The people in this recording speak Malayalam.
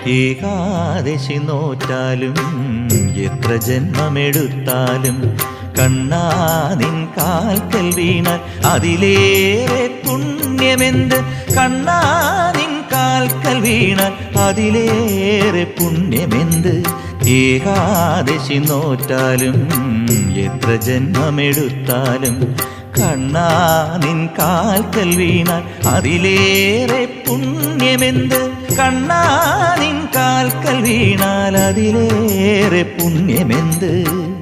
ഏകാദശി നോറ്റാലും എത്ര ജന്മമെടുത്താലും കണ്ണാ നിൻ കാൽക്കൽ വീണാൽ അതിലേറെ പുണ്യമെന്ത്. കണ്ണാ നിൻ കാൽക്കൽ വീണാൽ അതിലേറെ പുണ്യമെന്ത്. ഏകാദശി നോറ്റാലും എത്ര ജന്മമെടുത്താലും കണ്ണാ നിൻ കാൽക്കൽ വീണാൽ അതിലേറെ പുണ്യമെന്ത്. കണ്ണാ നിൻ കാൽക്കൽ വീണാൽ അതിലേറെ പുണ്യമെന്ത്.